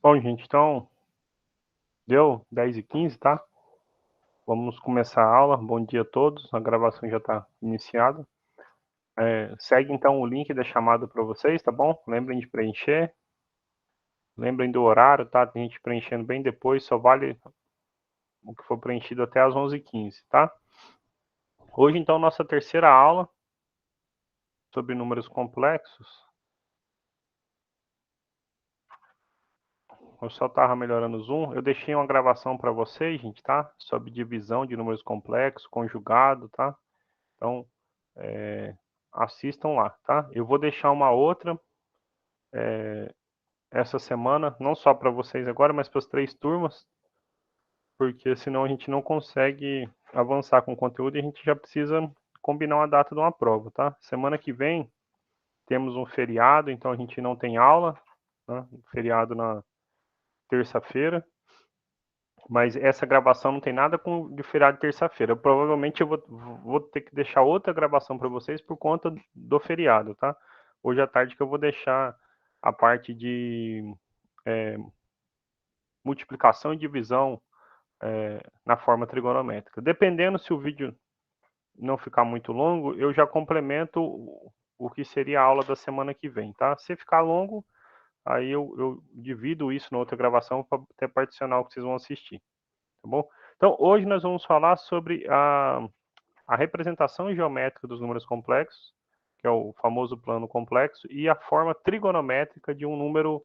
Bom, gente, então deu 10h15, tá? Vamos começar a aula. Bom dia a todos. A gravação já está iniciada. Segue então o link da chamada para vocês, tá bom? Lembrem de preencher. Lembrem do horário, tá? Tem gente preenchendo bem depois, só vale o que for preenchido até as 11h15, tá? Hoje, então, nossa terceira aula sobre números complexos. Eu só estava melhorando o zoom. Eu deixei uma gravação para vocês, gente, tá? Sobre divisão de números complexos, conjugado, tá? Então, assistam lá, tá? Eu vou deixar uma outra essa semana, não só para vocês agora, mas para as 3 turmas, porque senão a gente não consegue avançar com o conteúdo e a gente já precisa combinar uma data de uma prova, tá? Semana que vem temos um feriado, então a gente não tem aula, né? Feriado na terça-feira, mas essa gravação não tem nada com de feriado de terça-feira. Provavelmente eu vou ter que deixar outra gravação para vocês por conta do feriado, tá? Hoje à tarde que eu vou deixar a parte de multiplicação e divisão na forma trigonométrica. Dependendo se o vídeo não ficar muito longo, eu já complemento o que seria a aula da semana que vem, tá? Se ficar longo, aí eu divido isso na outra gravação para até particionar o que vocês vão assistir, tá bom? Então, hoje nós vamos falar sobre a representação geométrica dos números complexos, que é o famoso plano complexo, e a forma trigonométrica de um número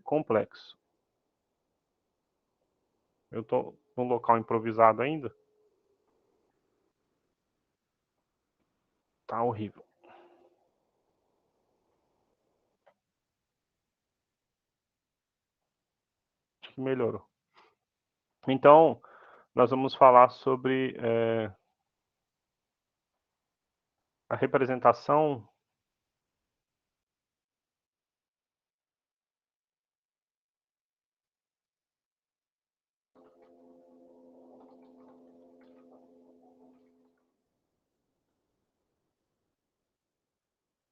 complexo. Eu estou num local improvisado ainda. Tá horrível. Acho que melhorou. Então, nós vamos falar sobre a representação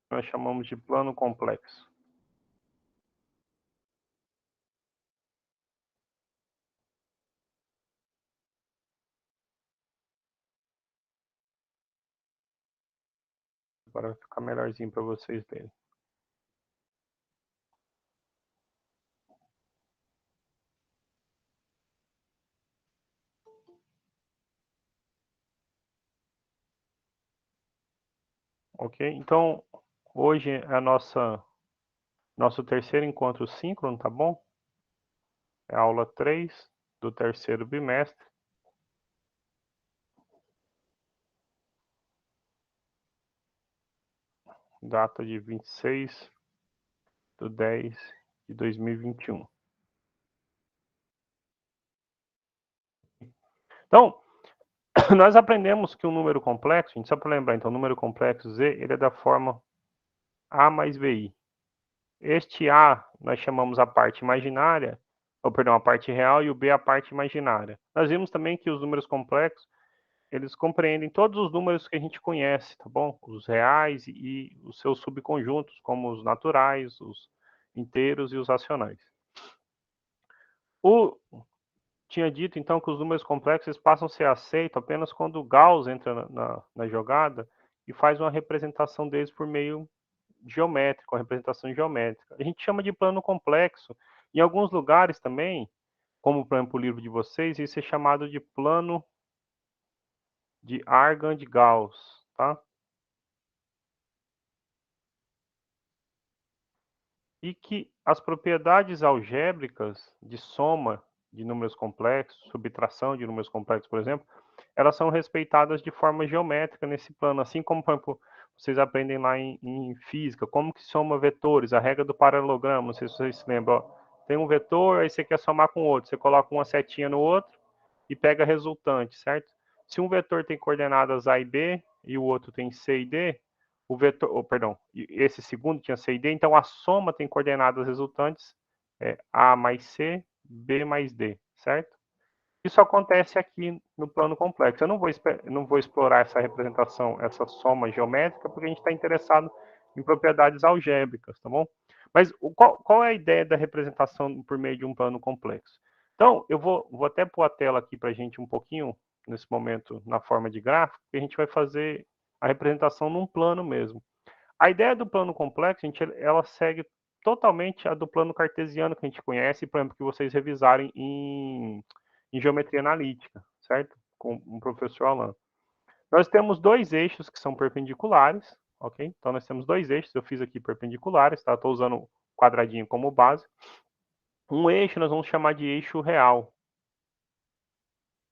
que nós chamamos de plano complexo. Agora vai ficar melhorzinho para vocês verem. Ok? Então, hoje é nosso terceiro encontro síncrono, tá bom? É a aula 3 do terceiro bimestre. Data de 26/10/2021. Então, nós aprendemos que o número complexo, a gente só para lembrar, então, o número complexo Z, ele é da forma A mais BI. Este A nós chamamos a parte imaginária, ou perdão, a parte real, e o B a parte imaginária. Nós vimos também que os números complexos, eles compreendem todos os números que a gente conhece, tá bom? Os reais e os seus subconjuntos, como os naturais, os inteiros e os racionais. Tinha dito, então, que os números complexos passam a ser aceitos apenas quando o Gauss entra na jogada e faz uma representação deles por meio geométrico, a representação geométrica. A gente chama de plano complexo. Em alguns lugares também, como por exemplo o livro de vocês, isso é chamado de plano de Argand-Gauss, tá? E que as propriedades algébricas de soma de números complexos, subtração de números complexos, por exemplo, elas são respeitadas de forma geométrica nesse plano, assim como, por exemplo, vocês aprendem lá em física, como que soma vetores, a regra do paralelogramo, não sei se vocês se lembram, ó, tem um vetor, aí você quer somar com outro, você coloca uma setinha no outro e pega a resultante, certo? Se um vetor tem coordenadas A e B e o outro tem C e D, o vetor, perdão, esse segundo tinha C e D, então a soma tem coordenadas resultantes A mais C, B mais D, certo? Isso acontece aqui no plano complexo. Eu não vou explorar essa representação, essa soma geométrica, porque a gente está interessado em propriedades algébricas, tá bom? Mas qual é a ideia da representação por meio de um plano complexo? Então, eu vou até pôr a tela aqui para a gente um pouquinho, nesse momento, na forma de gráfico, e a gente vai fazer a representação num plano mesmo. A ideia do plano complexo, gente, ela segue totalmente a do plano cartesiano que a gente conhece, por exemplo, que vocês revisarem em geometria analítica, certo? Com o professor Alan. Nós temos dois eixos que são perpendiculares, ok? Então nós temos dois eixos, eu fiz aqui perpendiculares, tá? Estou usando o quadradinho como base. Um eixo nós vamos chamar de eixo real,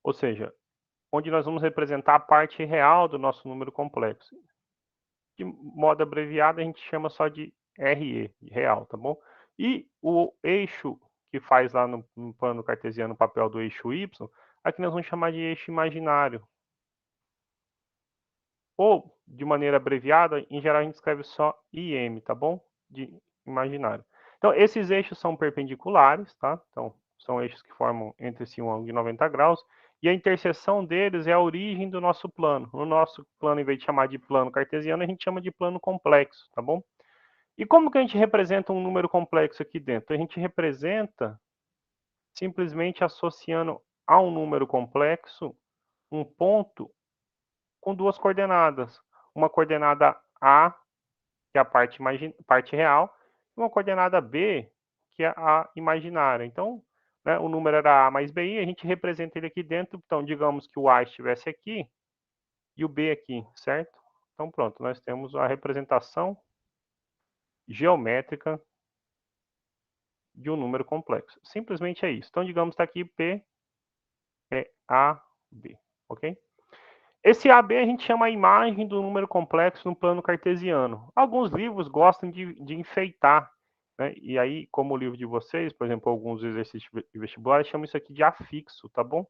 ou seja, onde nós vamos representar a parte real do nosso número complexo. De modo abreviado, a gente chama só de RE, real, tá bom? E o eixo que faz lá no plano cartesiano o papel do eixo Y, aqui nós vamos chamar de eixo imaginário. Ou, de maneira abreviada, em geral a gente escreve só IM, tá bom? De imaginário. Então, esses eixos são perpendiculares, tá? Então, são eixos que formam entre si um ângulo de 90 graus, e a interseção deles é a origem do nosso plano. No nosso plano, em vez de chamar de plano cartesiano, a gente chama de plano complexo, tá bom? E como que a gente representa um número complexo aqui dentro? A gente representa simplesmente associando a um número complexo um ponto com duas coordenadas. Uma coordenada A, que é a parte real, e uma coordenada B, que é a imaginária. Então, né, o número era A mais BI, a gente representa ele aqui dentro. Então, digamos que o A estivesse aqui e o B aqui, certo? Então, pronto, nós temos a representação geométrica de um número complexo. Simplesmente é isso. Então, digamos que está aqui P é AB, ok? Esse AB a gente chama a imagem do número complexo no plano cartesiano. Alguns livros gostam de enfeitar, né? E aí, como o livro de vocês, por exemplo, alguns exercícios de vestibular, chamam isso aqui de afixo, tá bom?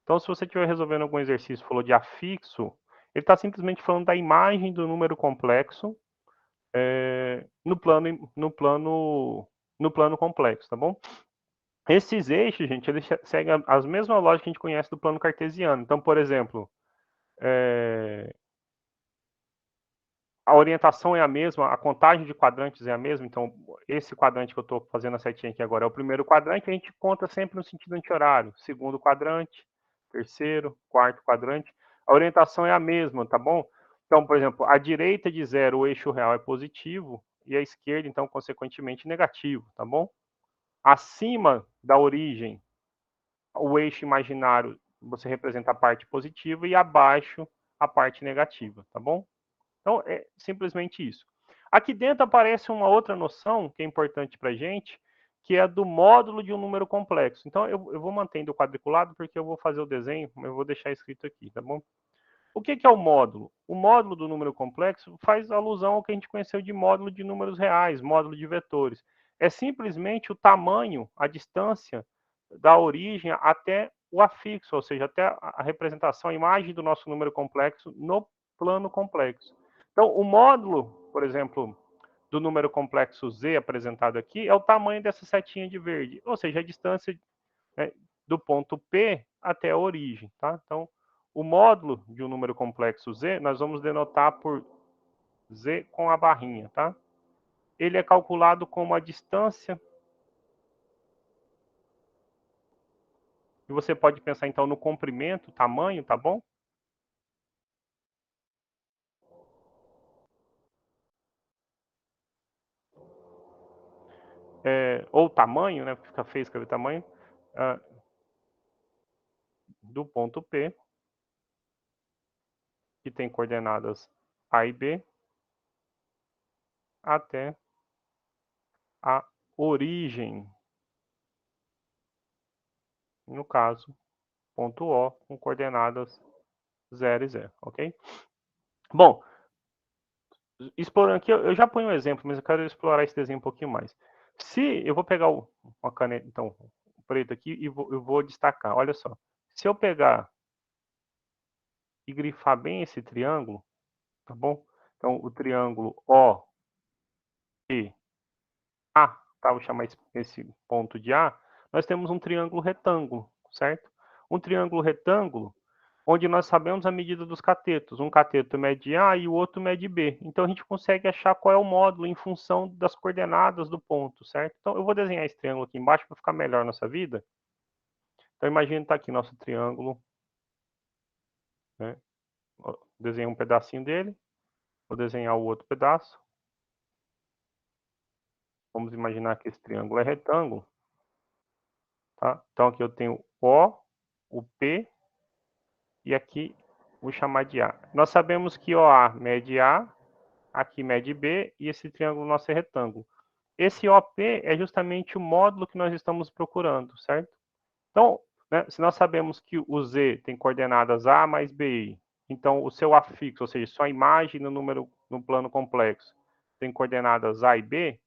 Então, se você estiver resolvendo algum exercício e falou de afixo, ele está simplesmente falando da imagem do número complexo no plano complexo, tá bom? Esses eixos, gente, eles seguem as mesmas lógicas que a gente conhece do plano cartesiano. Então, por exemplo, a orientação é a mesma, a contagem de quadrantes é a mesma. Então, esse quadrante que eu estou fazendo a setinha aqui agora é o primeiro quadrante, a gente conta sempre no sentido anti-horário. Segundo quadrante, terceiro, quarto quadrante. A orientação é a mesma, tá bom? Então, por exemplo, a direita de zero, o eixo real é positivo, e a esquerda, então, consequentemente, negativo, tá bom? Acima da origem, o eixo imaginário, você representa a parte positiva, e abaixo, a parte negativa, tá bom? Então, é simplesmente isso. Aqui dentro aparece uma outra noção que é importante para a gente, que é a do módulo de um número complexo. Então, eu vou mantendo o quadriculado, porque eu vou fazer o desenho, mas eu vou deixar escrito aqui, tá bom? O que é o módulo? O módulo do número complexo faz alusão ao que a gente conheceu de módulo de números reais, módulo de vetores. É simplesmente o tamanho, a distância da origem até o afixo, ou seja, até a representação, a imagem do nosso número complexo no plano complexo. Então, o módulo, por exemplo, do número complexo z apresentado aqui é o tamanho dessa setinha de verde, ou seja, a distância, né, do ponto P até a origem, tá? Então, o módulo de um número complexo z, nós vamos denotar por z com a barrinha, tá? Ele é calculado como a distância, e você pode pensar então no comprimento, tamanho, tá bom? Ou tamanho, né? Fica feio escrever tamanho, ah, do ponto P, que tem coordenadas A e B, até a origem, no caso, ponto O, com coordenadas 0 e 0, ok? Bom, explorando aqui, eu já ponho um exemplo, mas eu quero explorar esse desenho um pouquinho mais. Se eu vou pegar uma caneta, então, preto aqui, e eu vou destacar, olha só. Se eu pegar e grifar bem esse triângulo, tá bom? Então, o triângulo O, E, A, tá? Vou chamar esse ponto de A. Nós temos um triângulo retângulo, certo? Um triângulo retângulo, onde nós sabemos a medida dos catetos. Um cateto mede A e o outro mede B. Então a gente consegue achar qual é o módulo em função das coordenadas do ponto, certo? Então eu vou desenhar esse triângulo aqui embaixo para ficar melhor nossa vida. Então imagina que está aqui nosso triângulo, né? Desenhei um pedacinho dele, vou desenhar o outro pedaço. Vamos imaginar que esse triângulo é retângulo, tá? Então aqui eu tenho O, o P e aqui vou chamar de A. Nós sabemos que OA mede A, aqui mede B e esse triângulo nosso é retângulo. Esse OP é justamente o módulo que nós estamos procurando, certo? Então, né, se nós sabemos que o Z tem coordenadas A mais BI, então o seu afixo, ou seja, sua imagem no número no plano complexo, tem coordenadas A e B,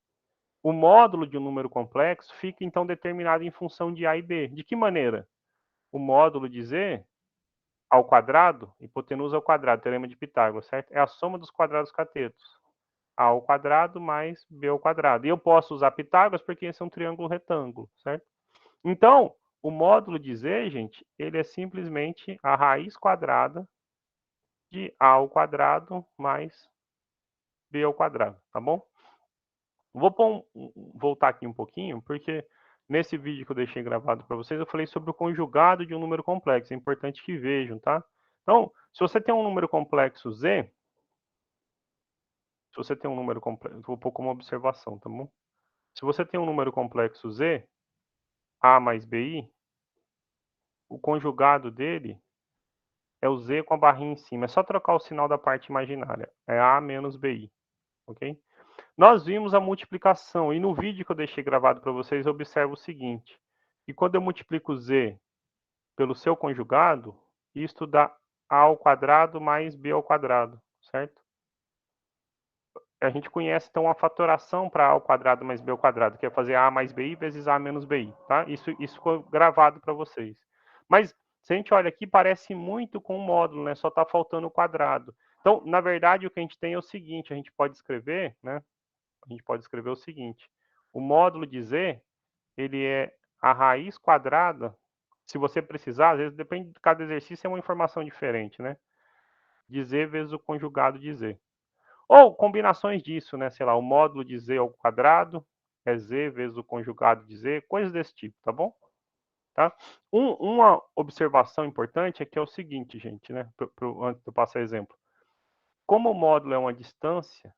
o módulo de um número complexo fica então determinado em função de A e B. De que maneira? O módulo de Z ao quadrado, hipotenusa ao quadrado, teorema de Pitágoras, certo? É a soma dos quadrados catetos. A ao quadrado mais B ao quadrado. E eu posso usar Pitágoras porque esse é um triângulo retângulo, certo? Então, o módulo de Z, gente, ele é simplesmente a raiz quadrada de A ao quadrado mais B ao quadrado, tá bom? Vou voltar aqui um pouquinho, porque nesse vídeo que eu deixei gravado para vocês, eu falei sobre o conjugado de um número complexo. É importante que vejam, tá? Então, se você tem um número complexo Z, se você tem um número complexo, vou pôr como observação, tá bom? Se você tem um número complexo Z, A mais BI, o conjugado dele é o Z com a barrinha em cima. É só trocar o sinal da parte imaginária. É A menos BI, ok? Nós vimos a multiplicação e no vídeo que eu deixei gravado para vocês, observa o seguinte, que quando eu multiplico Z pelo seu conjugado, isto dá A ao quadrado mais B ao quadrado, certo? A gente conhece, então, a fatoração para A ao quadrado mais B ao quadrado, que é fazer A mais BI vezes A menos BI, tá? Isso ficou gravado para vocês. Mas, se a gente olha aqui, parece muito com o módulo, né? Só está faltando o quadrado. Então, na verdade, o que a gente tem é o seguinte, a gente pode escrever, né? A gente pode escrever o seguinte, o módulo de Z, ele é a raiz quadrada, se você precisar, às vezes depende de cada exercício, é uma informação diferente, né? De Z vezes o conjugado de Z. Ou combinações disso, né? Sei lá, o módulo de Z ao quadrado é Z vezes o conjugado de Z, coisas desse tipo, tá bom? Tá? Uma observação importante é que é o seguinte, gente, né? Antes de eu passar exemplo. Como o módulo é uma distância,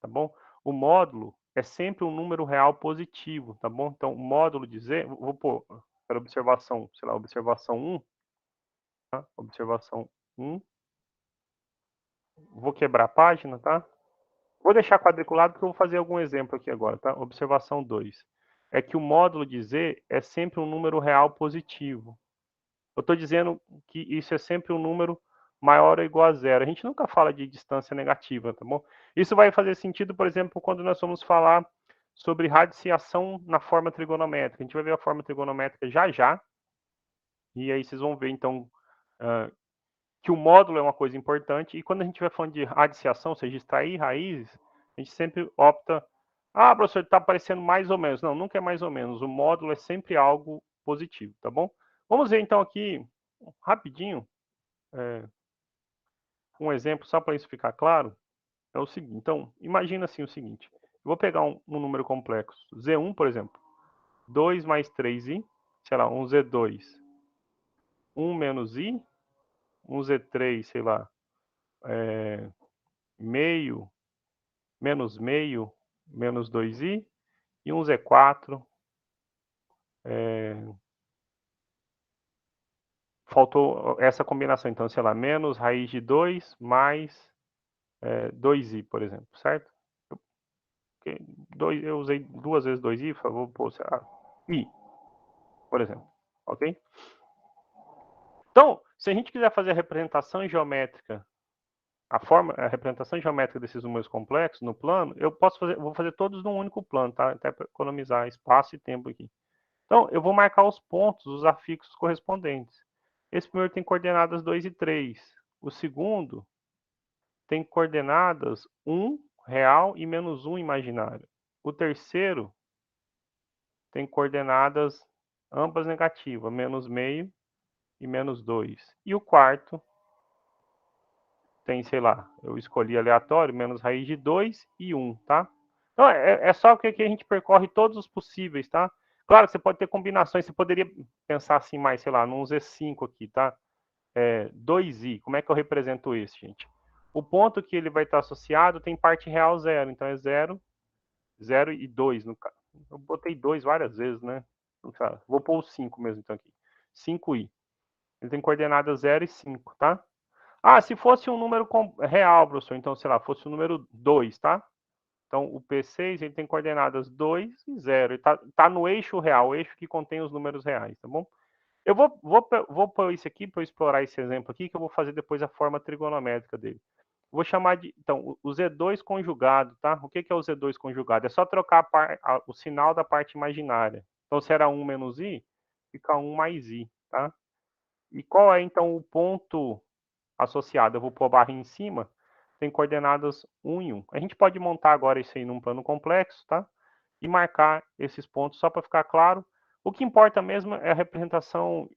tá bom? O módulo é sempre um número real positivo, tá bom? Então, o módulo de Z, vou pôr para observação, sei lá, observação 1, tá? Observação 1. Vou quebrar a página, tá? Vou deixar quadriculado porque eu vou fazer algum exemplo aqui agora, tá? Observação 2. É que o módulo de Z é sempre um número real positivo. Eu estou dizendo que isso é sempre um número maior ou igual a zero. A gente nunca fala de distância negativa, tá bom? Isso vai fazer sentido, por exemplo, quando nós vamos falar sobre radiciação na forma trigonométrica. A gente vai ver a forma trigonométrica já já. E aí vocês vão ver, então, que o módulo é uma coisa importante. E quando a gente vai falando de radiciação, ou seja, extrair raízes, a gente sempre opta. Ah, professor, está aparecendo mais ou menos. Não, nunca é mais ou menos. O módulo é sempre algo positivo, tá bom? Vamos ver então aqui, rapidinho, um exemplo, só para isso ficar claro. É o seguinte, então, imagina assim o seguinte. Eu vou pegar um número complexo, Z1, por exemplo, 2 mais 3i, sei lá, um Z2, 1 menos i, um Z3, sei lá, meio, meio, menos 2i, e um Z4, faltou essa combinação, então, sei lá, menos raiz de 2 mais 2i, por exemplo, certo? Eu usei duas vezes 2i, por favor, pôr, sei lá, i, por exemplo, ok? Então, se a gente quiser fazer a representação geométrica, a representação geométrica desses números complexos no plano, vou fazer todos num único plano, tá? Até para economizar espaço e tempo aqui. Então, eu vou marcar os pontos, os afixos correspondentes. Esse primeiro tem coordenadas 2 e 3. O segundo tem coordenadas 1 real e menos 1 imaginário. O terceiro tem coordenadas ambas negativas, menos meio e menos 2. E o quarto tem, sei lá, eu escolhi aleatório, menos raiz de 2 e 1, tá? Então, é só que aqui a gente percorre todos os possíveis, tá? Claro que você pode ter combinações, você poderia pensar assim mais, sei lá, num Z5 aqui, tá? 2i, como é que eu represento esse, gente? O ponto que ele vai estar associado tem parte real 0, então é 0, 0 e 2. No caso. Eu botei 2 várias vezes, né? Vou pôr o 5 mesmo, então aqui. 5i. Ele tem coordenadas 0 e 5, tá? Ah, se fosse um número real, professor, então, sei lá, fosse o número 2, tá? Então, o P6 ele tem coordenadas 2 e 0. Ele tá no eixo real, o eixo que contém os números reais, tá bom? Eu vou pôr isso aqui para explorar esse exemplo aqui, que eu vou fazer depois a forma trigonométrica dele. Vou chamar de, então, o Z2 conjugado, tá? O que é o Z2 conjugado? É só trocar o sinal da parte imaginária. Então, se era 1 menos i, fica 1 mais i, tá? E qual é, então, o ponto associado? Eu vou pôr a barra em cima, tem coordenadas 1 e 1. A gente pode montar agora isso aí num plano complexo, tá? E marcar esses pontos só para ficar claro. O que importa mesmo é a representação,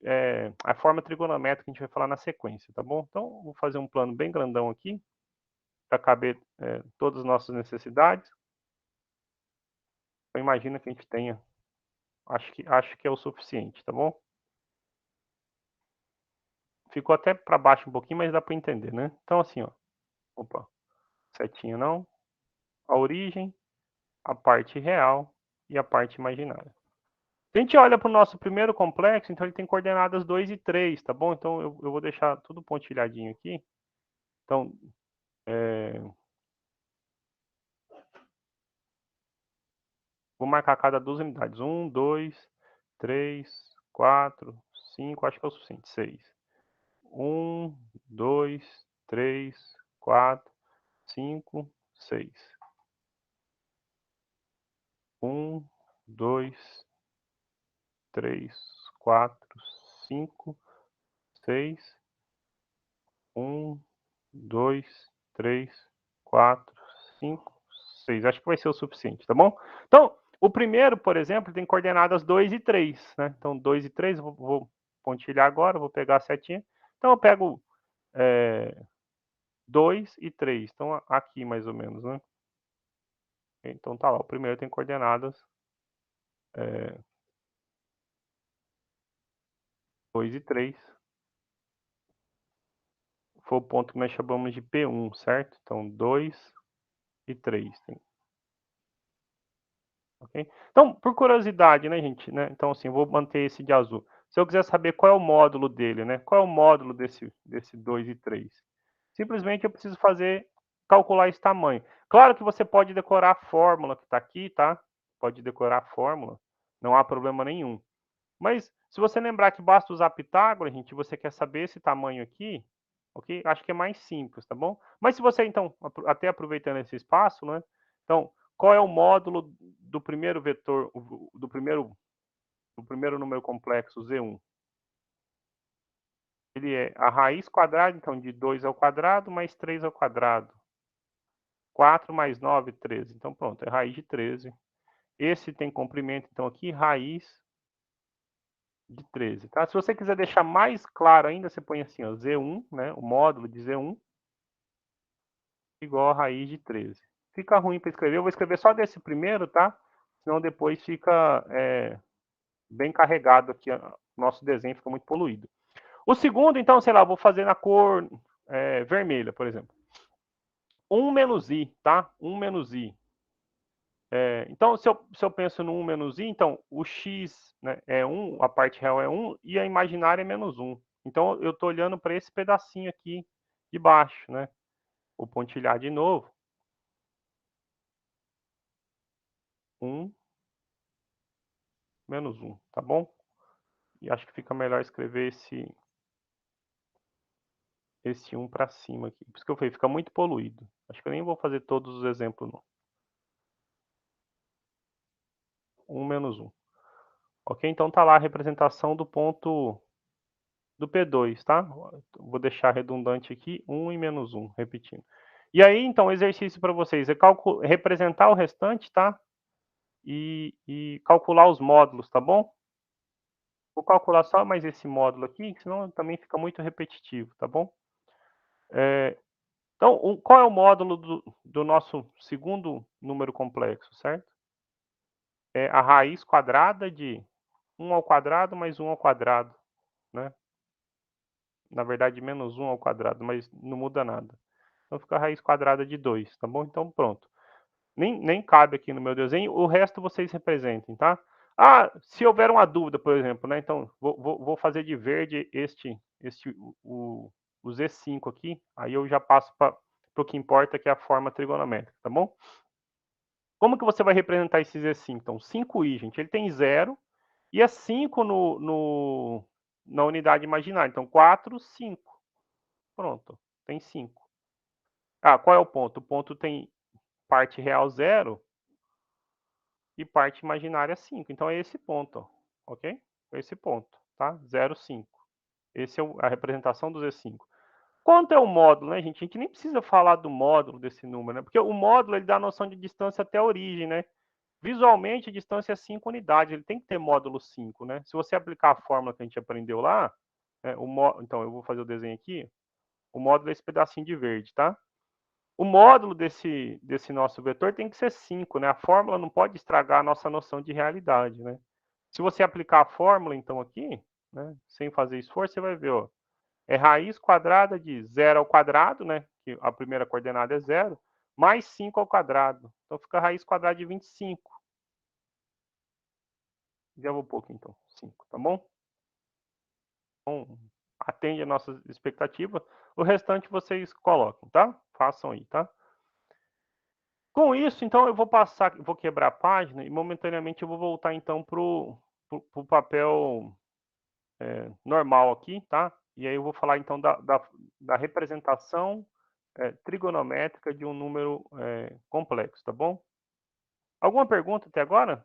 a forma trigonométrica que a gente vai falar na sequência, tá bom? Então, vou fazer um plano bem grandão aqui, para caber todas as nossas necessidades. Eu imagino que a gente tenha. Acho que é o suficiente, tá bom? Ficou até para baixo um pouquinho, mas dá para entender, né? Então, assim, ó. Opa, setinha não. A origem, a parte real e a parte imaginária. Se a gente olha para o nosso primeiro complexo, então ele tem coordenadas 2 e 3, tá bom? Então eu vou deixar tudo pontilhadinho aqui. Então, vou marcar cada duas unidades. 1, 2, 3, 4, 5, acho que é o suficiente. 6. 1, 2, 3, 4, 5, 6. 1, 2, 3, 4, 5, 6. 1, 2, 3, 4, 5, 6. Acho que vai ser o suficiente, tá bom? Então, o primeiro, por exemplo, tem coordenadas 2 e 3, né? Então, 2 e 3, eu vou pontilhar agora, vou pegar a setinha. Então, eu pego 2 e 3. Então, aqui mais ou menos, né? Então, tá lá. O primeiro tem coordenadas 2 e 3. Foi o ponto que nós chamamos de P1, certo? Então, 2 e 3. Okay? Então, por curiosidade, né, gente? Né? Então, assim, eu vou manter esse de azul. Se eu quiser saber qual é o módulo dele, né? Qual é o módulo desse 2 e 3? Simplesmente eu preciso calcular esse tamanho. Claro que você pode decorar a fórmula que está aqui, tá? Pode decorar a fórmula, não há problema nenhum. Mas se você lembrar que basta usar Pitágoras, gente, você quer saber esse tamanho aqui, ok? Acho que é mais simples, tá bom? Mas se você, então, até aproveitando esse espaço, né? Então, qual é o módulo do primeiro vetor, do primeiro número complexo, Z1? Ele é a raiz quadrada, então, de 2 ao quadrado mais 3 ao quadrado. 4 mais 9, 13. Então, pronto, é raiz de 13. Esse tem comprimento, então, aqui, raiz de 13, tá? Se você quiser deixar mais claro ainda, você põe assim, ó, Z1, né, o módulo de Z1 igual a raiz de 13. Fica ruim para escrever, eu vou escrever só desse primeiro, tá? Senão depois fica bem carregado aqui, nosso desenho fica muito poluído. O segundo, então, sei lá, vou fazer na cor vermelha, por exemplo. 1 menos i, tá? 1 menos i. Então, se eu penso no 1 menos i, então o x, né, é 1, a parte real é 1 e a imaginária é menos 1. Então, eu estou olhando para esse pedacinho aqui de baixo, né? Vou pontilhar de novo. 1 menos 1, tá bom? E acho que fica melhor escrever esse 1 para cima aqui. Por isso que eu falei, fica muito poluído. Acho que eu nem vou fazer todos os exemplos, não. 1 menos 1. Ok? Então, tá lá a representação do ponto do P2, tá? Vou deixar redundante aqui, 1 e menos 1, repetindo. E aí, então, o exercício para vocês é representar o restante, tá? E calcular os módulos, tá bom? Vou calcular só mais esse módulo aqui, senão também fica muito repetitivo, tá bom? Então, qual é o módulo do nosso segundo número complexo, certo? É a raiz quadrada de 1 ao quadrado mais 1 ao quadrado, né? Na verdade, menos 1 ao quadrado, mas não muda nada. Então fica a raiz quadrada de 2, tá bom? Então pronto. Nem cabe aqui no meu desenho, o resto vocês representem, tá? Ah, se houver uma dúvida, por exemplo, né? Então, vou fazer de verde o Z5 aqui, aí eu já passo para o que importa, que é a forma trigonométrica, tá bom? Como que você vai representar esse Z5? Então, 5i, gente, ele tem 0 e é 5 na unidade imaginária. Então, 4, 5. Pronto, tem 5. Ah, qual é o ponto? O ponto tem parte real 0 e parte imaginária 5. Então é esse ponto, ó, ok? É esse ponto, tá? 0, 5. Esse é a representação do Z5. Quanto é o módulo, né, gente? A gente nem precisa falar do módulo desse número, né? Porque o módulo ele dá a noção de distância até a origem, né? Visualmente, a distância é 5 unidades, ele tem que ter módulo 5, né? Se você aplicar a fórmula que a gente aprendeu lá, né, então eu vou fazer o desenho aqui, o módulo é esse pedacinho de verde, tá? O módulo desse nosso vetor tem que ser 5, né? A fórmula não pode estragar a nossa noção de realidade, né? Se você aplicar a fórmula, então, aqui, né, sem fazer esforço, você vai ver, ó, é raiz quadrada de 0 ao quadrado, né, que a primeira coordenada é 0, mais 5 ao quadrado. Então, fica a raiz quadrada de 25. Já vou pôr aqui, então, 5, tá bom? Então, atende a nossa expectativa. O restante vocês colocam, tá? Façam aí, tá? Com isso, então, eu vou passar, vou quebrar a página e momentaneamente eu vou voltar então para o papel normal aqui, tá? E aí eu vou falar então da representação trigonométrica de um número complexo, tá bom? Alguma pergunta até agora?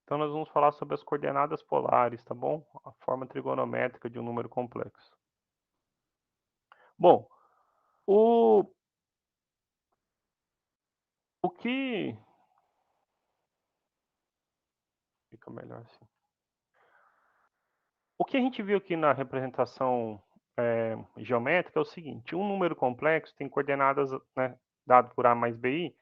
Então nós vamos falar sobre as coordenadas polares, tá bom? A forma trigonométrica de um número complexo. Bom, o, o que... Fica melhor assim. O que a gente viu aqui na representação geométrica é o seguinte: um número complexo tem coordenadas, né, dado por A mais BI,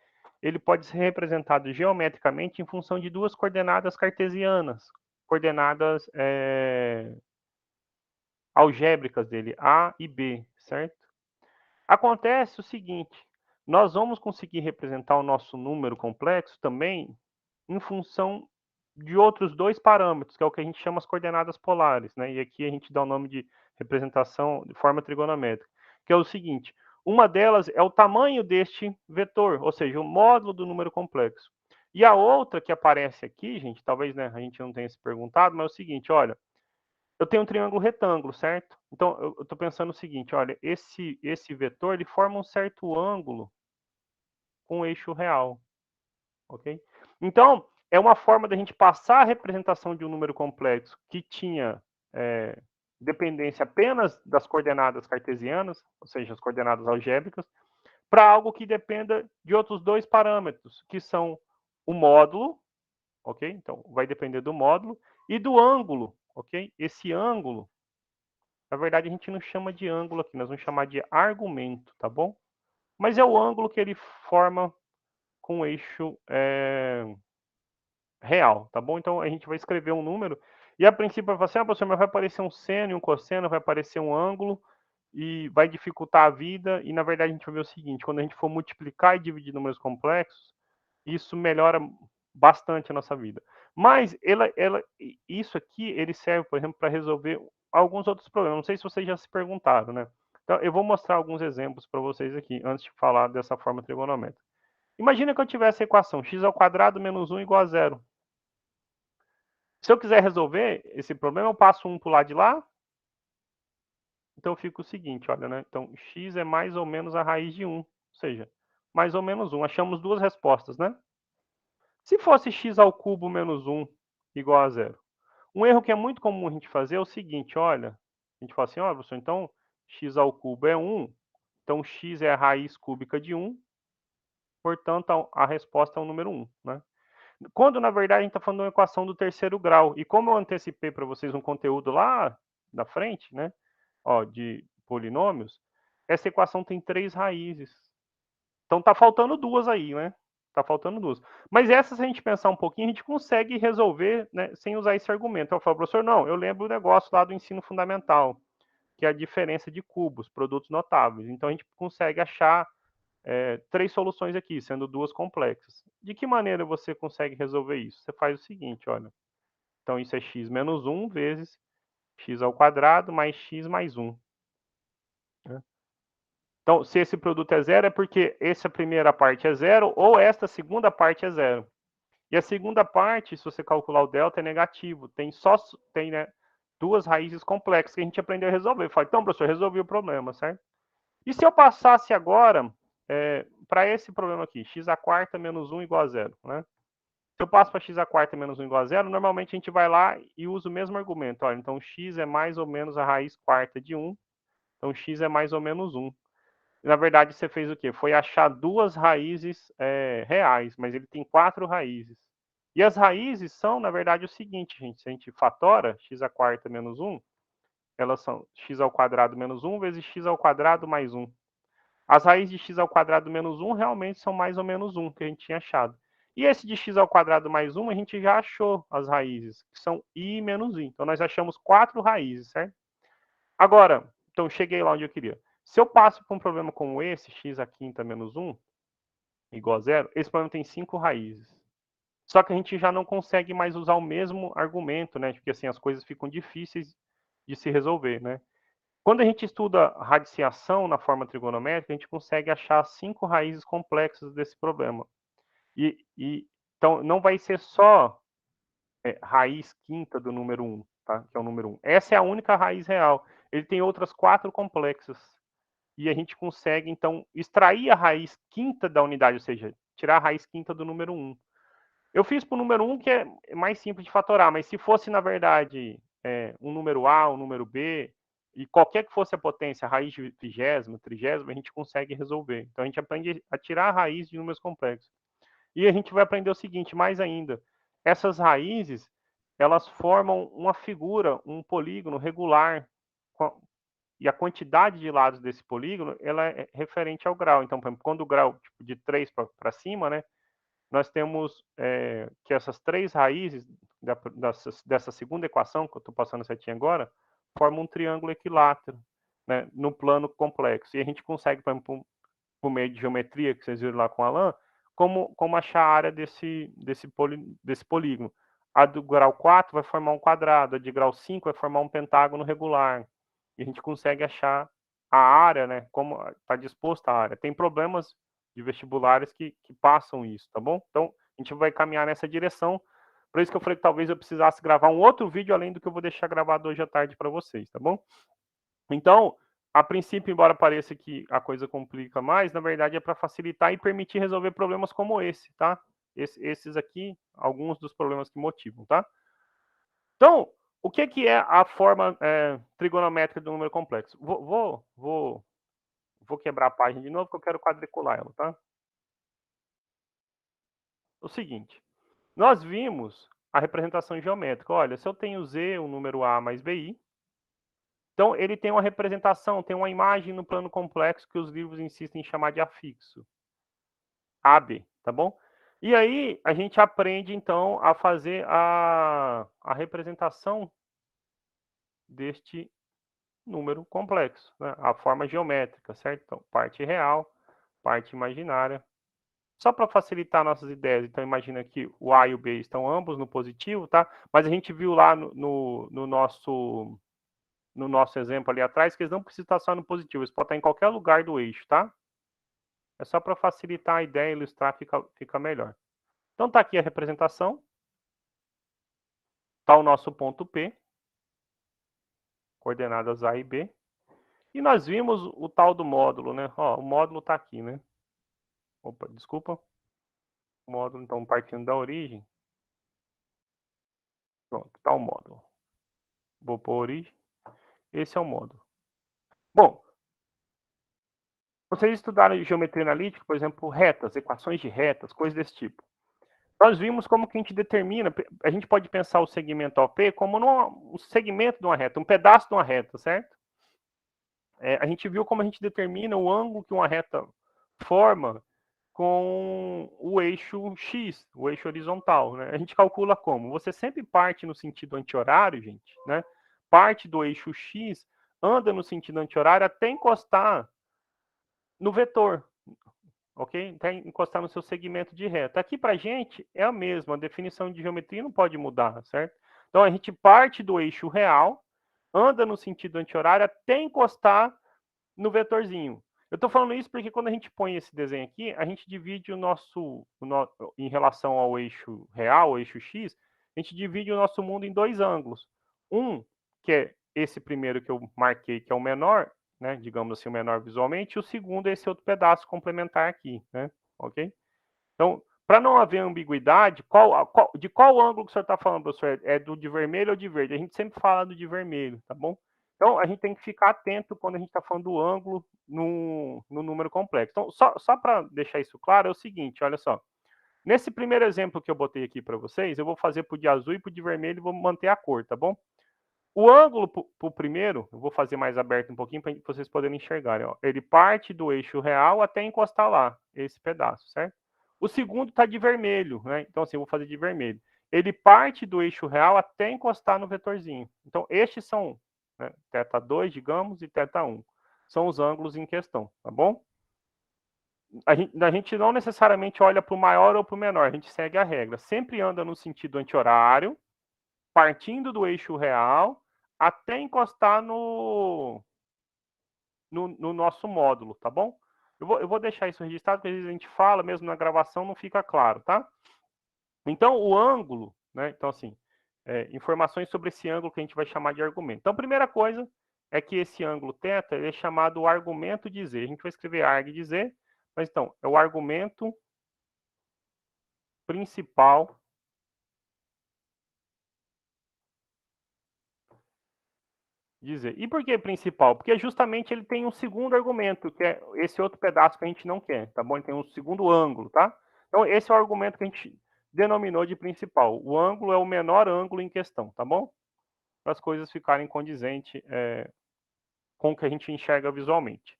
ele pode ser representado geometricamente em função de duas coordenadas cartesianas, coordenadas algébricas dele, A e B, certo? Acontece o seguinte: nós vamos conseguir representar o nosso número complexo também em função de outros dois parâmetros, que é o que a gente chama as coordenadas polares, né? E aqui a gente dá o nome de representação de forma trigonométrica, que é o seguinte: uma delas é o tamanho deste vetor, ou seja, o módulo do número complexo. E a outra que aparece aqui, gente, talvez, né, a gente não tenha se perguntado, mas é o seguinte: olha, eu tenho um triângulo retângulo, certo? Então eu estou pensando o seguinte: olha, esse vetor ele forma um certo ângulo com o eixo real, ok? Então, é uma forma da gente passar a representação de um número complexo que tinha dependência apenas das coordenadas cartesianas, ou seja, as coordenadas algébricas, para algo que dependa de outros dois parâmetros, que são o módulo, ok? Então, vai depender do módulo e do ângulo, ok? Esse ângulo, na verdade, a gente não chama de ângulo aqui, nós vamos chamar de argumento, tá bom? Mas é o ângulo que ele forma com o eixo real, tá bom? Então a gente vai escrever um número e a princípio vai falar assim: ah, professor, mas vai aparecer um seno e um cosseno, vai aparecer um ângulo e vai dificultar a vida. E na verdade a gente vai ver o seguinte: quando a gente for multiplicar e dividir números complexos, isso melhora bastante a nossa vida. Mas isso aqui ele serve, por exemplo, para resolver alguns outros problemas. Não sei se vocês já se perguntaram, né? Então eu vou mostrar alguns exemplos para vocês aqui antes de falar dessa forma trigonométrica. Imagina que eu tivesse a equação x² menos 1 igual a zero. Se eu quiser resolver esse problema, eu passo 1 para o lado de lá. Então fica o seguinte, olha, né? Então x é mais ou menos a raiz de 1, ou seja, mais ou menos 1. Achamos duas respostas, né? Se fosse x³ menos 1 igual a zero. Um erro que é muito comum a gente fazer é o seguinte, olha, a gente fala assim, olha, professor, então x³ é 1, então x é a raiz cúbica de 1, portanto a resposta é o número 1, né? Quando, na verdade, a gente está falando de uma equação do terceiro grau. E como eu antecipei para vocês um conteúdo lá na frente, né, ó, de polinômios, essa equação tem 3 raízes. Então tá faltando duas aí, né? Tá faltando duas. Mas essa, se a gente pensar um pouquinho, a gente consegue resolver, né, sem usar esse argumento. Eu falo, professor, não, eu lembro o negócio lá do ensino fundamental, que é a diferença de cubos, produtos notáveis. Então a gente consegue achar três soluções aqui, sendo duas complexas. De que maneira você consegue resolver isso? Você faz o seguinte, olha. Então isso é x menos 1 vezes x² mais x mais 1. Né? Então, se esse produto é zero, é porque essa primeira parte é zero ou esta segunda parte é zero. E a segunda parte, se você calcular o delta, é negativo. Tem né, duas raízes complexas que a gente aprendeu a resolver. Fala, então, professor, resolvi o problema, certo? E se eu passasse agora para esse problema aqui, x² menos 1 igual a zero, né? Se eu passo para x² menos 1 igual a zero, normalmente a gente vai lá e usa o mesmo argumento. Olha, então x é mais ou menos a raiz quarta de 1, então x é mais ou menos 1. Na verdade, você fez o quê? Foi achar duas raízes reais, mas ele tem 4 raízes. E as raízes são, na verdade, o seguinte, gente. Se a gente fatora x² menos 1, elas são x² menos 1 vezes x² mais 1. As raízes de x² menos 1 realmente são mais ou menos 1, que a gente tinha achado. E esse de x² mais 1, a gente já achou as raízes, que são i menos i. Então, nós achamos 4 raízes, certo? Agora, então, cheguei lá onde eu queria. Se eu passo por um problema como esse, x² menos 1 igual a zero, esse problema tem 5 raízes. Só que a gente já não consegue mais usar o mesmo argumento, né? Porque assim as coisas ficam difíceis de se resolver, né? Quando a gente estuda radiciação na forma trigonométrica, a gente consegue achar 5 raízes complexas desse problema. Então, não vai ser só raiz quinta do número 1, tá? Que é o número 1. Essa é a única raiz real. Ele tem outras 4 complexas. E a gente consegue, então, extrair a raiz quinta da unidade, ou seja, tirar a raiz quinta do número 1. Eu fiz para o número 1, que é mais simples de fatorar, mas se fosse, na verdade, um número A, um número B, e qualquer que fosse a potência, a raiz de vigésima, trigésima, a gente consegue resolver. Então, a gente aprende a tirar a raiz de números complexos. E a gente vai aprender o seguinte, mais ainda. Essas raízes, elas formam uma figura, um polígono regular, e a quantidade de lados desse polígono, ela é referente ao grau. Então, por exemplo, quando o grau tipo, de 3 para cima, né, nós temos que essas três raízes dessa segunda equação, que eu estou passando a setinha agora, formam um triângulo equilátero, né, no plano complexo. E a gente consegue, por meio de geometria, que vocês viram lá com o Alan, como achar a área desse polígono. A do grau 4 vai formar um quadrado, a de grau 5 vai formar um pentágono regular. E a gente consegue achar a área, né, como está disposta a área. Tem problemas de vestibulares que passam isso, tá bom? Então, a gente vai caminhar nessa direção. Por isso que eu falei que talvez eu precisasse gravar um outro vídeo além do que eu vou deixar gravado hoje à tarde para vocês, tá bom? Então, a princípio, embora pareça que a coisa complica mais, na verdade é para facilitar e permitir resolver problemas como esse, tá? Esses aqui, alguns dos problemas que motivam, tá? Então, o que é a forma trigonométrica do número complexo? Vou quebrar a página de novo, porque eu quero quadricular ela, tá? O seguinte, nós vimos a representação geométrica. Olha, se eu tenho Z, o número A mais BI, então ele tem uma representação, tem uma imagem no plano complexo que os livros insistem em chamar de afixo. AB, tá bom? E aí a gente aprende, então, a fazer a representação deste número complexo, né? A forma geométrica, certo? Então, parte real, parte imaginária. Só para facilitar nossas ideias, então imagina que o A e o B estão ambos no positivo, tá? Mas a gente viu lá no nosso exemplo ali atrás que eles não precisam estar só no positivo, eles podem estar em qualquer lugar do eixo, tá? É só para facilitar a ideia, ilustrar, fica melhor. Então tá aqui a representação. Tá o nosso ponto P, coordenadas A e B. E nós vimos o tal do módulo, né? Ó, o módulo tá aqui, né? Opa, desculpa. O módulo, então, partindo da origem. Pronto, tá o módulo. Vou pôr origem. Esse é o módulo. Bom, vocês estudaram geometria analítica, por exemplo, retas, equações de retas, coisas desse tipo. Nós vimos como que a gente determina, a gente pode pensar o segmento OP como um segmento de uma reta, um pedaço de uma reta, certo? A gente viu como a gente determina o ângulo que uma reta forma com o eixo X, o eixo horizontal, né? A gente calcula como? Você sempre parte no sentido anti-horário, gente, né? Parte do eixo X, anda no sentido anti-horário até encostar no vetor, ok? Até encostar no seu segmento de reta. Aqui pra gente é a mesma, a definição de geometria não pode mudar, certo? Então a gente parte do eixo real, anda no sentido anti-horário até encostar no vetorzinho. Eu estou falando isso porque quando a gente põe esse desenho aqui, a gente divide em relação ao eixo real, o eixo X, a gente divide o nosso mundo em dois ângulos. Um, que é esse primeiro que eu marquei, que é o menor, né, digamos assim, o menor visualmente, e o segundo é esse outro pedaço complementar aqui, né, ok? Então, para não haver ambiguidade, de qual ângulo que o senhor está falando, professor? É do de vermelho ou de verde? A gente sempre fala do de vermelho, tá bom? Então, a gente tem que ficar atento quando a gente está falando do ângulo no número complexo. Então, só para deixar isso claro, é o seguinte, olha só. Nesse primeiro exemplo que eu botei aqui para vocês, eu vou fazer para o de azul e para o de vermelho e vou manter a cor, tá bom? O ângulo para o primeiro, eu vou fazer mais aberto um pouquinho para vocês poderem enxergarem. Ó. Ele parte do eixo real até encostar lá, esse pedaço, certo? O segundo está de vermelho, né? Então, assim, eu vou fazer de vermelho. Ele parte do eixo real até encostar no vetorzinho. Então, estes são, né, θ2, digamos, e θ1. São os ângulos em questão, tá bom? A gente não necessariamente olha para o maior ou para o menor, a gente segue a regra. Sempre anda no sentido anti-horário, partindo do eixo real, até encostar no nosso módulo, tá bom? Eu vou deixar isso registrado, porque às vezes a gente fala, mesmo na gravação, não fica claro, tá? Então, o ângulo, né? Então, assim, informações sobre esse ângulo que a gente vai chamar de argumento. Então, a primeira coisa é que esse ângulo θ ele é chamado argumento de Z. A gente vai escrever arg de Z, mas então, é o argumento principal dizer. E por que principal? Porque justamente ele tem um segundo argumento, que é esse outro pedaço que a gente não quer, tá bom? Ele tem um segundo ângulo, tá? Então, esse é o argumento que a gente denominou de principal. O ângulo é o menor ângulo em questão, tá bom? Para as coisas ficarem condizentes com o que a gente enxerga visualmente.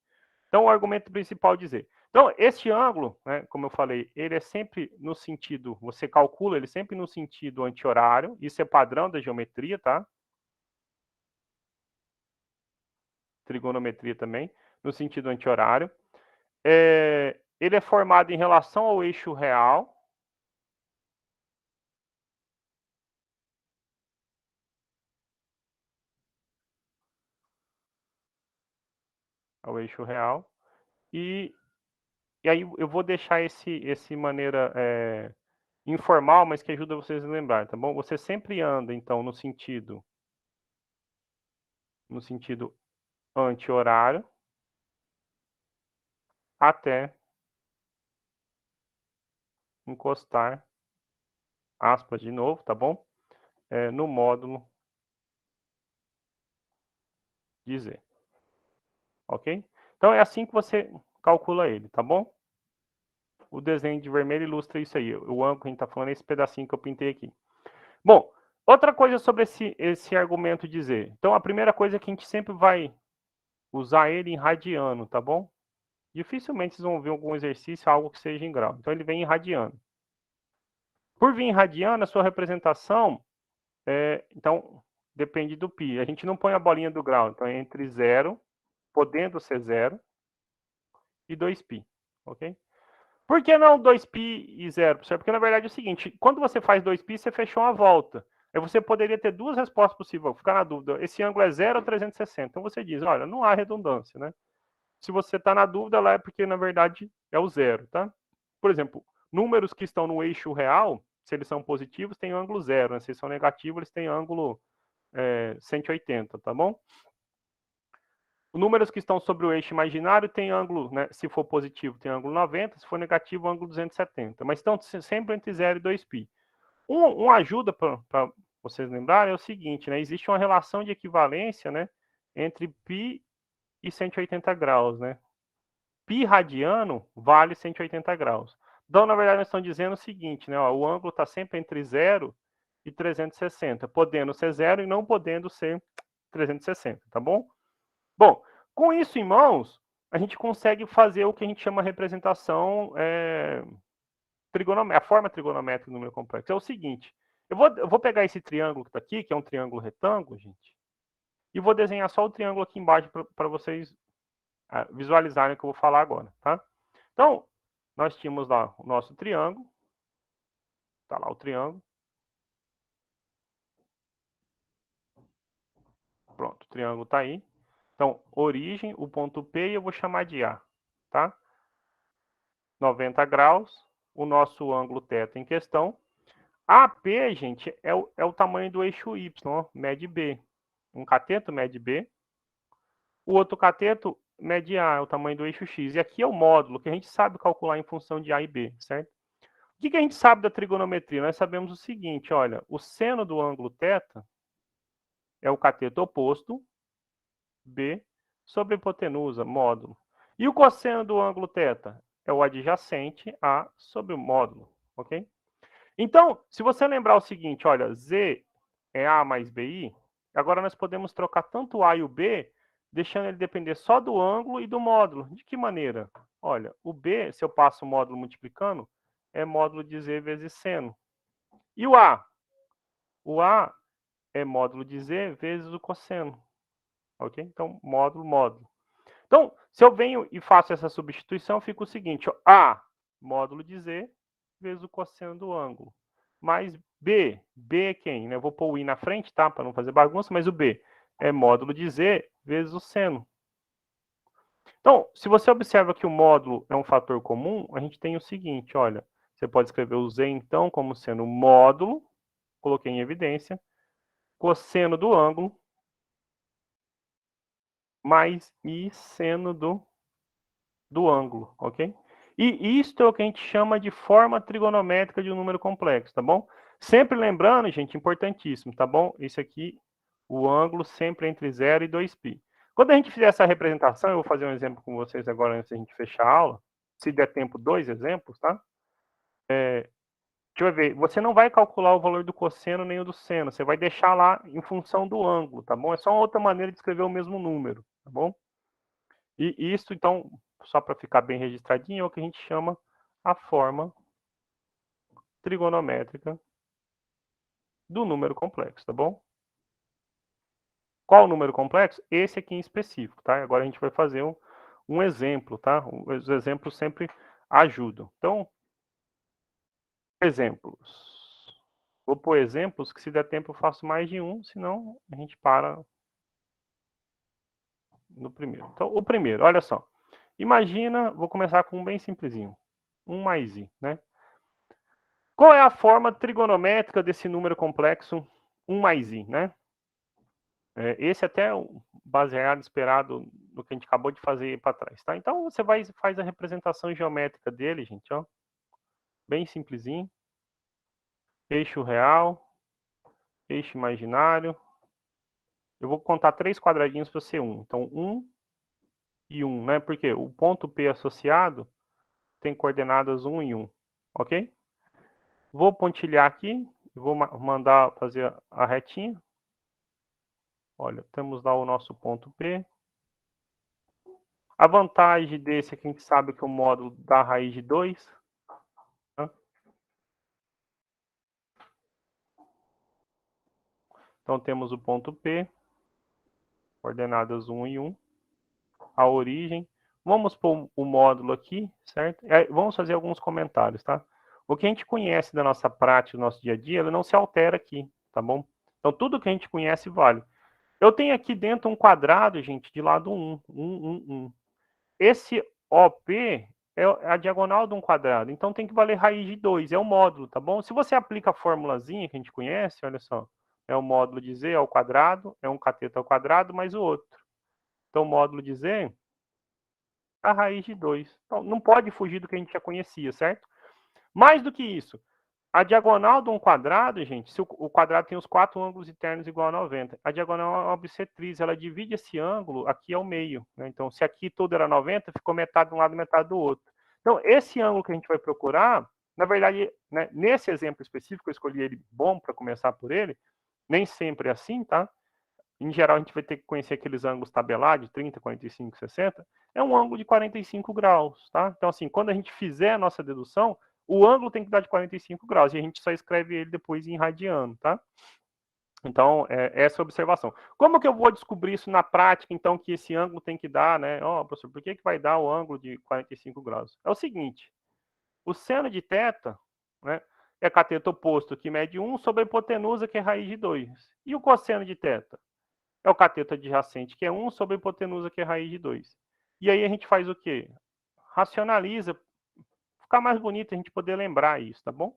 Então, o argumento principal dizer. Então, este ângulo, né, como eu falei, ele é sempre no sentido, você calcula ele sempre no sentido anti-horário, isso é padrão da geometria, tá? Trigonometria também, no sentido anti-horário. Ele é formado em relação ao eixo real. Ao eixo real. E aí eu vou deixar esse maneira informal, mas que ajuda vocês a lembrar, tá bom? Você sempre anda, então, no sentido anti-horário até encostar, aspas de novo, tá bom? No módulo de Z. Ok? Então é assim que você calcula ele, tá bom? O desenho de vermelho ilustra isso aí. O ângulo que a gente está falando é esse pedacinho que eu pintei aqui. Bom, outra coisa sobre esse argumento de Z. Então, a primeira coisa é que a gente sempre vai usar ele em radiano, tá bom? Dificilmente vocês vão ver algum exercício, algo que seja em grau. Então, ele vem em radiano. Por vir em radiano, a sua representação, então, depende do π. A gente não põe a bolinha do grau, então é entre 0, podendo ser 0, e 2π, ok? Por que não 2π e 0? Porque, na verdade, é o seguinte, quando você faz 2π, você fechou uma volta. Aí você poderia ter duas respostas possíveis, ficar na dúvida, esse ângulo é 0 ou 360? Então você diz, olha, não há redundância, né? Se você está na dúvida, lá é porque, na verdade, é o zero, tá? Por exemplo, números que estão no eixo real, se eles são positivos, tem ângulo zero, né? Se eles são negativos, eles têm ângulo 180, tá bom? Números que estão sobre o eixo imaginário tem ângulo, né? Se for positivo, tem ângulo 90, se for negativo, ângulo 270. Mas estão sempre entre 0 e 2π. Uma ajuda para vocês lembrarem é o seguinte, né? Existe uma relação de equivalência, né? Entre π e 180 graus, né? Π radiano vale 180 graus. Então, na verdade, nós estamos dizendo o seguinte, né? Ó, o ângulo está sempre entre 0 e 360, podendo ser 0 e não podendo ser 360, tá bom? Bom, com isso em mãos, a gente consegue fazer o que a gente chama de representação trigonométrica, a forma trigonométrica do número complexo. É o seguinte, eu vou pegar esse triângulo que está aqui, que é um triângulo retângulo, gente, e vou desenhar só o triângulo aqui embaixo para vocês visualizarem o que eu vou falar agora, tá? Então, nós tínhamos lá o nosso triângulo, tá lá o triângulo. Pronto, o triângulo está aí. Então, origem, o ponto P, eu vou chamar de A, tá? 90 graus, o nosso ângulo θ em questão. AP, gente, é o tamanho do eixo Y, ó, mede B. Um cateto mede B. O outro cateto mede A, é o tamanho do eixo X. E aqui é o módulo, que a gente sabe calcular em função de A e B, certo? O que a gente sabe da trigonometria? Nós sabemos o seguinte, olha, o seno do ângulo θ é o cateto oposto, B, sobre a hipotenusa, módulo. E o cosseno do ângulo θ é o adjacente A sobre o módulo, ok? Então, se você lembrar o seguinte, olha, Z é A mais BI, agora nós podemos trocar tanto o A e o B, deixando ele depender só do ângulo e do módulo. De que maneira? Olha, o B, se eu passo o módulo multiplicando, é módulo de Z vezes seno. E o A? O A é módulo de Z vezes o cosseno. Ok? Então, módulo, módulo. Então, se eu venho e faço essa substituição, fica o seguinte, ó, A, módulo de Z, vezes o cosseno do ângulo. Mais B, B é quem? Eu vou pôr o I na frente, tá? Para não fazer bagunça, mas o B é módulo de Z vezes o seno. Então, se você observa que o módulo é um fator comum, a gente tem o seguinte, olha, você pode escrever o Z, então, como sendo módulo, coloquei em evidência, cosseno do ângulo, mais I seno do ângulo, ok? E isto é o que a gente chama de forma trigonométrica de um número complexo, tá bom? Sempre lembrando, gente, importantíssimo, tá bom? Isso aqui, o ângulo sempre entre 0 e 2π. Quando a gente fizer essa representação, eu vou fazer um exemplo com vocês agora antes da gente fechar a aula. Se der tempo, 2 exemplos, tá? Deixa eu ver, você não vai calcular o valor do cosseno nem o do seno, você vai deixar lá em função do ângulo, tá bom? É só uma outra maneira de escrever o mesmo número, tá bom? E isso, então, só para ficar bem registradinho, é o que a gente chama a forma trigonométrica do número complexo, tá bom? Qual o número complexo? Esse aqui em específico, tá? Agora a gente vai fazer um exemplo, tá? Os exemplos sempre ajudam. Então, exemplos. Vou pôr exemplos que, se der tempo, eu faço mais de um, senão a gente para no primeiro. Então, o primeiro, olha só. Imagina, vou começar com um bem simplesinho. 1 mais i, né? Qual é a forma trigonométrica desse número complexo 1 mais i, né? Esse até é o baseado, esperado no que a gente acabou de fazer para trás, tá? Então, você faz a representação geométrica dele, gente, ó. Bem simplesinho. Eixo real, eixo imaginário. Eu vou contar 3 quadradinhos para ser 1. Então, 1 e 1, né? Porque o ponto P associado tem coordenadas 1 e 1, ok? Vou pontilhar aqui, vou mandar fazer a retinha. Olha, temos lá o nosso ponto P. A vantagem desse é que a gente sabe que o módulo dá raiz de 2. Tá? Então, temos o ponto P, coordenadas 1 e 1. A origem. Vamos pôr o módulo aqui, certo? Vamos fazer alguns comentários, tá? O que a gente conhece da nossa prática, do nosso dia a dia, ele não se altera aqui, tá bom? Então, tudo que a gente conhece vale. Eu tenho aqui dentro um quadrado, gente, de lado 1. esse OP é a diagonal de um quadrado, então tem que valer raiz de 2, é o módulo, tá bom? Se você aplica a formulazinha que a gente conhece, olha só, é o módulo de Z ao quadrado, é um cateto ao quadrado mais o outro. Então, o módulo de Z é a raiz de 2. Então, não pode fugir do que a gente já conhecia, certo? Mais do que isso, a diagonal de um quadrado, gente, se o quadrado tem os 4 ângulos internos igual a 90, a diagonal é uma bissetriz, ela divide esse ângulo aqui ao meio, né? Então, se aqui tudo era 90, ficou metade de um lado e metade do outro. Então, esse ângulo que a gente vai procurar, na verdade, né, nesse exemplo específico, eu escolhi ele bom para começar por ele, nem sempre é assim, tá? Em geral, a gente vai ter que conhecer aqueles ângulos tabelados de 30, 45, 60. É um ângulo de 45 graus, tá? Então, assim, quando a gente fizer a nossa dedução, o ângulo tem que dar de 45 graus e a gente só escreve ele depois em radiano, tá? Então, essa observação. Como que eu vou descobrir isso na prática, então, que esse ângulo tem que dar, né? Ó, professor, por que vai dar o ângulo de 45 graus? É o seguinte, o seno de θ, né, é cateto oposto, que mede 1 sobre a hipotenusa, que é raiz de 2. E o cosseno de θ? É o cateto adjacente, que é 1 sobre a hipotenusa, que é raiz de 2. E aí a gente faz o quê? Racionaliza, ficar mais bonito a gente poder lembrar isso, tá bom?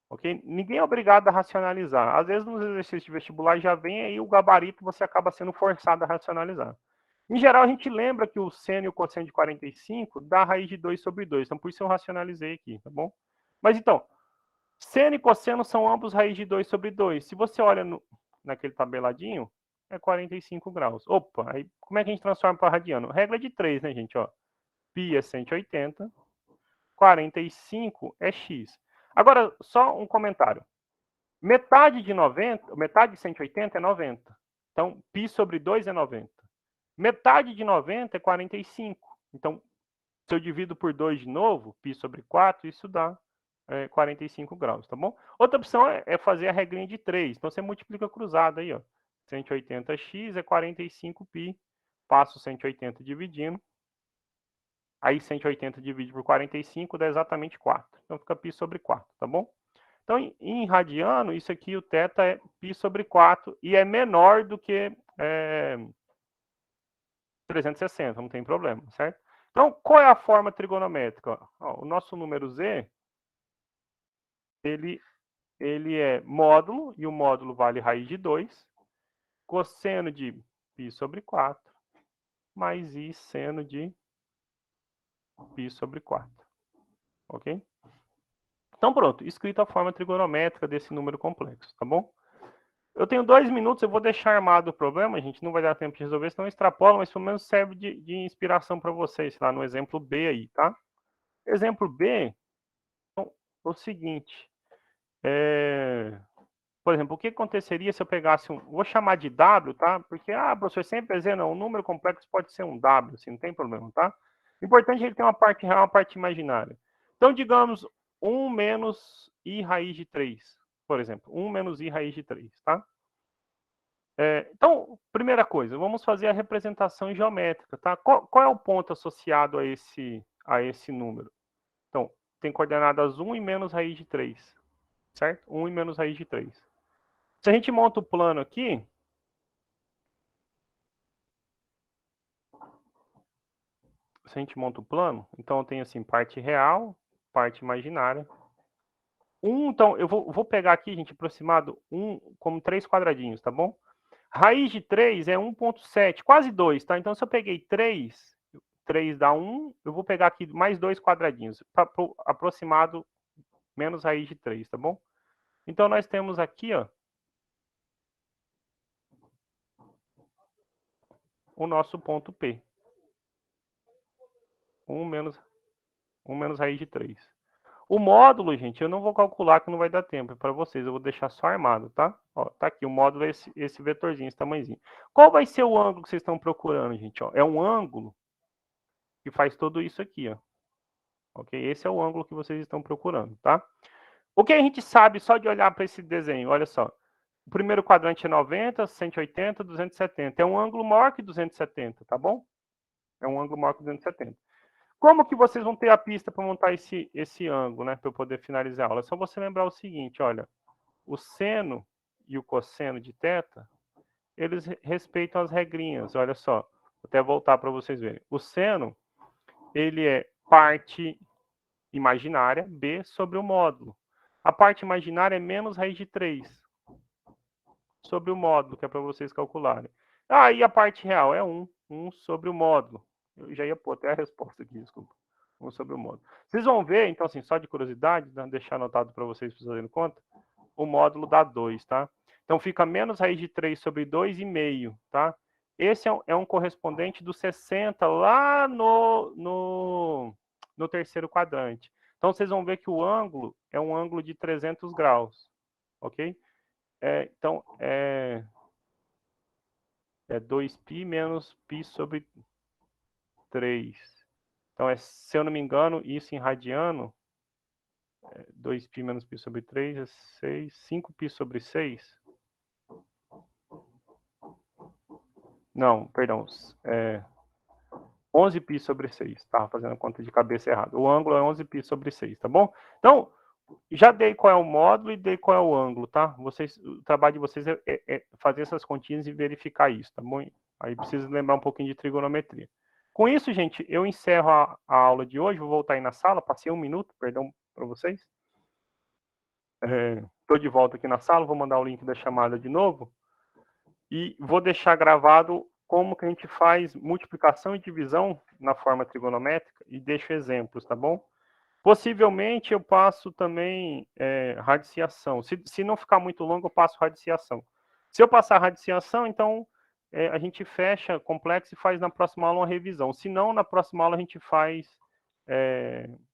Ok? Ninguém é obrigado a racionalizar. Às vezes nos exercícios de vestibular já vem aí o gabarito, você acaba sendo forçado a racionalizar. Em geral, a gente lembra que o seno e o cosseno de 45 dá raiz de 2 sobre 2. Então, por isso eu racionalizei aqui, tá bom? Mas então, seno e cosseno são ambos raiz de 2 sobre 2. Se você olha naquele tabeladinho, é 45 graus. Opa, aí como é que a gente transforma para radiano? Regra de 3, né, gente? Ó, π é 180, 45 é x. Agora, só um comentário. Metade de 90, metade de 180 é 90. Então, π sobre 2 é 90. Metade de 90 é 45. Então, se eu divido por 2 de novo, π sobre 4, isso dá 45 graus, tá bom? Outra opção é fazer a regrinha de 3. Então, você multiplica cruzado aí, ó. 180x é 45π. Passo 180 dividindo. Aí 180 divide por 45 dá exatamente 4. Então, fica π sobre 4, tá bom? Então, em radiano, isso aqui, o θ é π sobre 4 e é menor do que 360, não tem problema, certo? Então, qual é a forma trigonométrica? Ó, o nosso número z, ele é módulo, e o módulo vale raiz de 2, cosseno de π sobre 4, mais i seno de π sobre 4, ok? Então, pronto, escrita a forma trigonométrica desse número complexo, tá bom? Eu tenho 2 minutos, eu vou deixar armado o problema, a gente não vai dar tempo de resolver, senão extrapola, mas pelo menos serve de inspiração para vocês, lá no exemplo B aí, tá? Exemplo B, então, o seguinte, por exemplo, o que aconteceria se eu pegasse vou chamar de W, tá? Porque, professor, sempre dizendo, um número complexo pode ser um W, assim, não tem problema, tá? O importante é ele ter uma parte real e uma parte imaginária. Então, digamos, 1 menos i raiz de 3, por exemplo, 1 menos i raiz de 3, tá? Então, primeira coisa, vamos fazer a representação geométrica, tá? Qual é o ponto associado a esse número? Então, tem coordenadas 1 e menos raiz de 3, certo? 1 e menos raiz de 3. Se a gente monta o plano aqui, então eu tenho assim, parte real, parte imaginária. Então, eu vou pegar aqui, gente, aproximado, como 3 quadradinhs, tá bom? Raiz de 3 é 1,7, quase 2, tá? Então, se eu peguei 3 dá 1, eu vou pegar aqui mais 2 quadradinhos, aproximado menos raiz de 3, tá bom? Então, nós temos aqui, ó, o nosso ponto P. 1 menos raiz de 3. O módulo, gente, eu não vou calcular que não vai dar tempo, é para vocês, eu vou deixar só armado, tá? Ó, tá aqui, o módulo é esse vetorzinho, esse tamanhozinho. Qual vai ser o ângulo que vocês estão procurando, gente? Ó, é um ângulo que faz tudo isso aqui, ó. Ok? Esse é o ângulo que vocês estão procurando, tá? O que a gente sabe só de olhar para esse desenho? Olha só. O primeiro quadrante é 90, 180, 270. É um ângulo maior que 270, tá bom? É um ângulo maior que 270. Como que vocês vão ter a pista para montar esse ângulo, né? Para eu poder finalizar a aula? É só você lembrar o seguinte, olha. O seno e o cosseno de θ, eles respeitam as regrinhas. Olha só. até voltar para vocês verem. O seno, ele é parte imaginária, B, sobre o módulo. A parte imaginária é menos raiz de 3 sobre o módulo, que é para vocês calcularem. E a parte real é 1 sobre o módulo. Eu já ia pôr até a resposta aqui, desculpa. 1 sobre o módulo. Vocês vão ver, então, assim, só de curiosidade, deixar anotado para vocês fazerem conta, o módulo dá 2, tá? Então, fica menos raiz de 3 sobre 2,5, tá? Esse é um correspondente do 60 lá no terceiro quadrante. Então, vocês vão ver que o ângulo é um ângulo de 300 graus, ok? Então, é 2π menos π sobre 3. Então, se eu não me engano, isso em radiano, 2π menos π sobre 3 é 6, 5π sobre 6. Não, perdão, 11π sobre 6. Estava fazendo a conta de cabeça errada. O ângulo é 11π sobre 6, tá bom? Então, já dei qual é o módulo e dei qual é o ângulo, tá? O trabalho de vocês é fazer essas continhas e verificar isso, tá bom? Aí precisa lembrar um pouquinho de trigonometria. Com isso, gente, eu encerro a aula de hoje. Vou voltar aí na sala. Passei 1 minuto, perdão para vocês. Estou de volta aqui na sala. Vou mandar o link da chamada de novo. E vou deixar gravado como que a gente faz multiplicação e divisão na forma trigonométrica e deixo exemplos, tá bom? Possivelmente eu passo também radiciação. Se não ficar muito longo, eu passo radiciação. Se eu passar radiciação, então a gente fecha complexo e faz na próxima aula uma revisão. Se não, na próxima aula a gente faz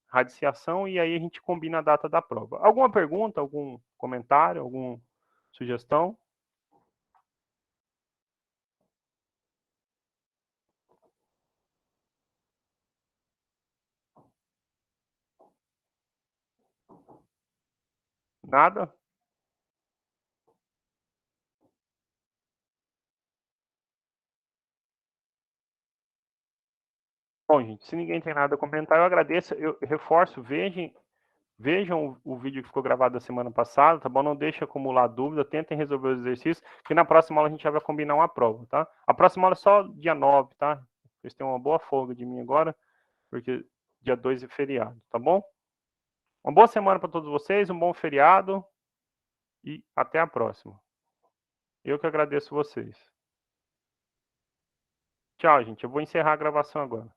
radiciação e aí a gente combina a data da prova. Alguma pergunta, algum comentário, alguma sugestão? Nada? Bom, gente, se ninguém tem nada a comentar, eu agradeço. Eu reforço, vejam o vídeo que ficou gravado da semana passada, tá bom? Não deixe acumular dúvida, tentem resolver os exercícios, que na próxima aula a gente já vai combinar uma prova, tá? A próxima aula é só dia 9, tá? Vocês têm uma boa folga de mim agora, porque dia 2 é feriado, tá bom? Uma boa semana para todos vocês, um bom feriado e até a próxima. Eu que agradeço vocês. Tchau, gente. Eu vou encerrar a gravação agora.